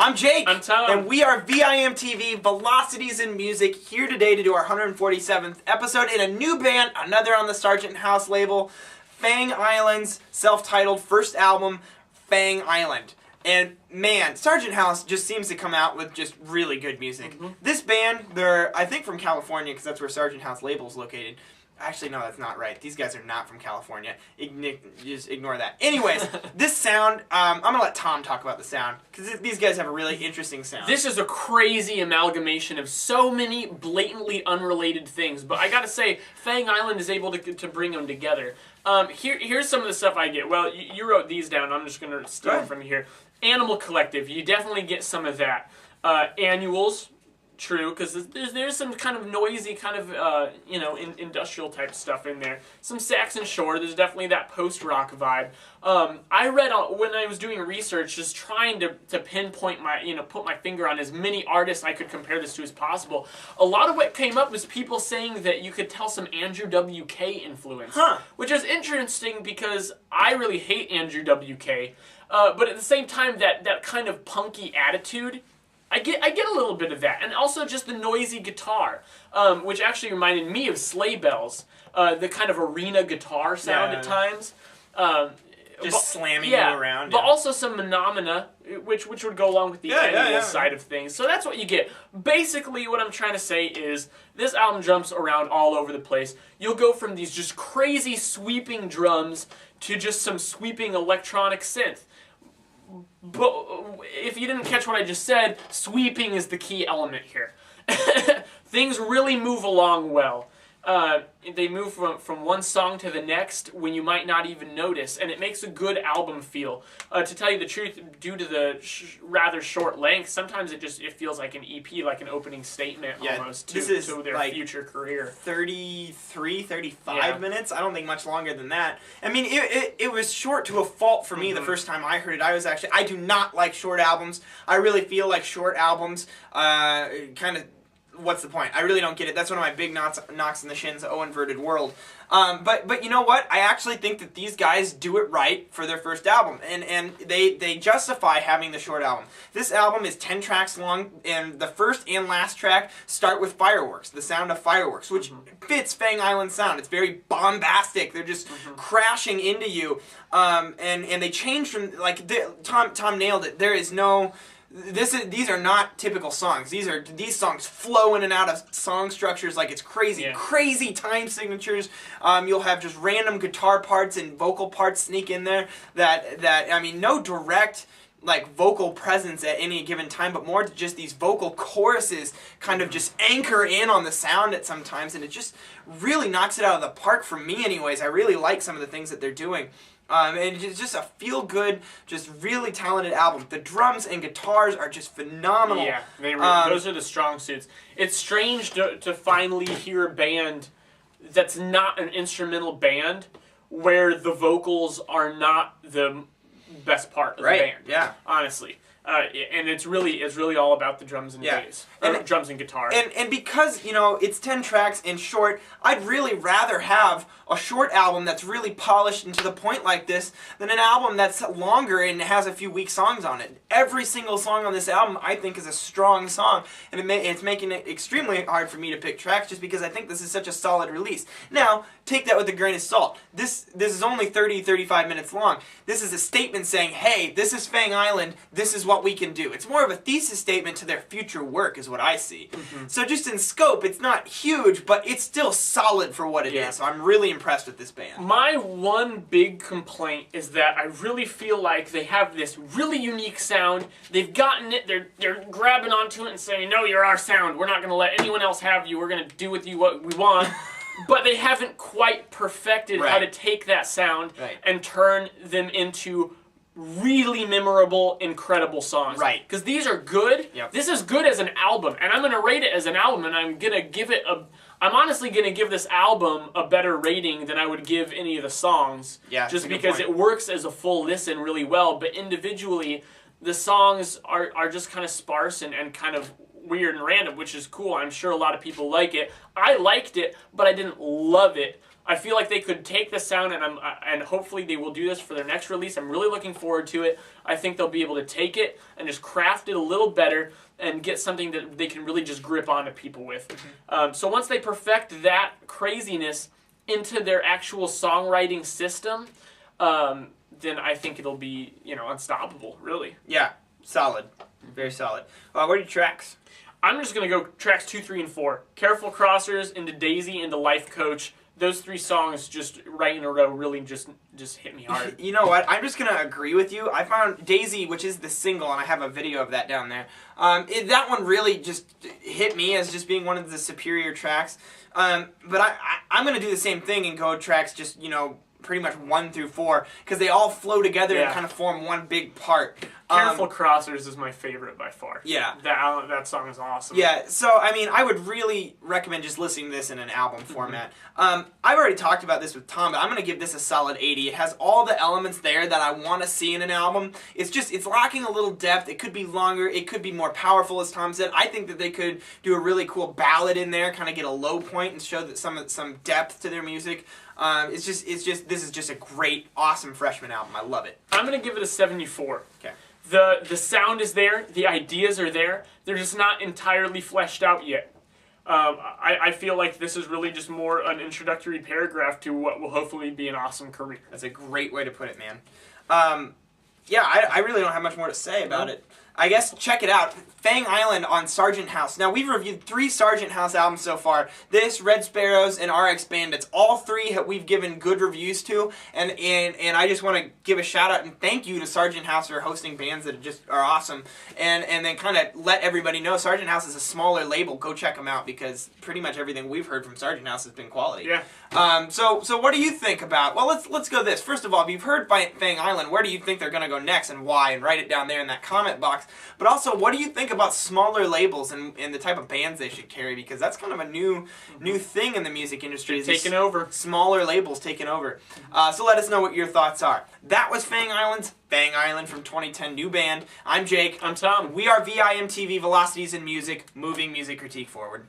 I'm Jake. I'm Tom. And we are VIMTV, Velocities in Music, here today to do our 147th episode in a new band, another on the Sargent House label, Fang Island's self-titled first album, Fang Island. And man, Sargent House just seems to come out with just really good music. This band, they're, I think, from California, because that's where Sargent House label is located. Actually, no, that's not right. These guys are not from California. Just ignore that. Anyways, this sound, I'm going to let Tom talk about the sound, because these guys have a really interesting sound. This is a crazy amalgamation of so many blatantly unrelated things, but I gotta say, Fang Island is able to bring them together. Here's some of the stuff I get. Well, you wrote these down. I'm just going to steal them from here. Animal Collective, you definitely get some of that. Annuals. True, because there's some kind of noisy, kind of, industrial type stuff in there. Some Saxon Shore, there's definitely that post-rock vibe. I read, when I was doing research, just trying to pinpoint put my finger on as many artists I could compare this to as possible. A lot of what came up was people saying that you could tell some Andrew WK influence. Which is interesting because I really hate Andrew WK. But at the same time, that kind of punky attitude, I get a little bit of that, and also just the noisy guitar, which actually reminded me of Sleigh Bells, the kind of arena guitar sound at times. Just slamming you around. But also some phenomena, which would go along with the annual side of things. So that's what you get. Basically, what I'm trying to say is this album jumps around all over the place. You'll go from these just crazy sweeping drums to just some sweeping electronic synth. But if you didn't catch what I just said, sweeping is the key element here. Things really move along well. They move from one song to the next when you might not even notice, and it makes a good album feel. To tell you the truth, due to the rather short length, sometimes it feels like an EP, like an opening statement almost to their like future career. 33, 35 minutes? I don't think much longer than that. I mean, it was short to a fault for me the first time I heard it. I do not like short albums. I really feel like short albums kind of, what's the point? I really don't get it. That's one of my big knocks in the shins, Oh Inverted World. But you know what? I actually think that these guys do it right for their first album. And they justify having the short album. This album is 10 tracks long, and the first and last track start with fireworks, the sound of fireworks, which fits Fang Island sound. It's very bombastic. They're just crashing into you. And they change from, like, Tom nailed it. There is no... These are not typical songs. These songs flow in and out of song structures like it's crazy. Crazy time signatures. You'll have just random guitar parts and vocal parts sneak in there that I mean, no direct like vocal presence at any given time, but more just these vocal choruses kind of just anchor in on the sound at some times, and it just really knocks it out of the park for me anyways. I really like some of the things that they're doing. And it's just a feel-good, just really talented album. The drums and guitars are just phenomenal. Yeah, those are the strong suits. It's strange to finally hear a band that's not an instrumental band where the vocals are not the best part of the band. Yeah, honestly. And it's really all about the drums and bass, drums and guitar. And because, it's 10 tracks and short, I'd really rather have a short album that's really polished and to the point like this than an album that's longer and has a few weak songs on it. Every single song on this album, I think, is a strong song, and it's making it extremely hard for me to pick tracks just because I think this is such a solid release. Now, take that with a grain of salt. This is only 30, 35 minutes long. This is a statement saying, hey, this is Fang Island, this is what we can do. It's more of a thesis statement to their future work is what I see. So just in scope, it's not huge, but it's still solid for what it is. So I'm really impressed with this band. My one big complaint is that I really feel like they have this really unique sound. They've gotten it, they're grabbing onto it and saying, no, you're our sound. We're not going to let anyone else have you. We're going to do with you what we want. But they haven't quite perfected how to take that sound and turn them into really memorable, incredible songs. Because these are good. This is good as an album, and I'm going to rate it as an album, and I'm going to give it I'm honestly going to give this album a better rating than I would give any of the songs. Just because it works as a full listen really well, but individually, the songs are just kind of sparse and kind of weird and random, which is cool. I'm sure a lot of people like it. I liked it, but I didn't love it. I feel like they could take the sound, and hopefully they will do this for their next release. I'm really looking forward to it. I think they'll be able to take it and just craft it a little better and get something that they can really just grip onto people with. So once they perfect that craziness into their actual songwriting system, then I think it'll be, unstoppable, really. Yeah, solid. Very solid. What are your tracks? I'm just going to go tracks 2, 3, and 4. Careful Crossers, into Daisy, into Life Coach. Those 3 songs just right in a row really just hit me hard. You know what? I'm just going to agree with you. I found Daisy, which is the single, and I have a video of that down there. That one really just hit me as just being one of the superior tracks. But I'm going to do the same thing and go tracks just, pretty much 1 through 4, because they all flow together and kind of form one big part. Careful Crossers is my favorite by far. Yeah. That song is awesome. Yeah, so, I would really recommend just listening to this in an album format. I've already talked about this with Tom, but I'm going to give this a solid 80. It has all the elements there that I want to see in an album. It's lacking a little depth. It could be longer. It could be more powerful, as Tom said. I think that they could do a really cool ballad in there, kind of get a low point and show that some depth to their music. This is just a great, awesome freshman album. I love it. I'm going to give it a 74. Okay. The sound is there. The ideas are there. They're just not entirely fleshed out yet. I feel like this is really just more an introductory paragraph to what will hopefully be an awesome career. That's a great way to put it, man. Yeah, I really don't have much more to say about it. I guess check it out. Fang Island on Sargent House. Now, we've reviewed 3 Sargent House albums so far. This, Red Sparrows, and RX Bandits. All 3 we've given good reviews to, and I just want to give a shout out and thank you to Sargent House for hosting bands that just are awesome, and then kind of let everybody know Sargent House is a smaller label. Go check them out, because pretty much everything we've heard from Sargent House has been quality. Yeah. So what do you think about? Well, let's go this. First of all, if you've heard Fang Island, where do you think they're going to go next and why? And write it down there in that comment box. But also, what do you think about smaller labels and the type of bands they should carry? Because that's kind of a new thing in the music industry. Taking over. Smaller labels taking over. So let us know what your thoughts are. That was Fang Island from 2010, new band. I'm Jake. I'm Tom. We are VIMTV, Velocities in Music, moving music critique forward.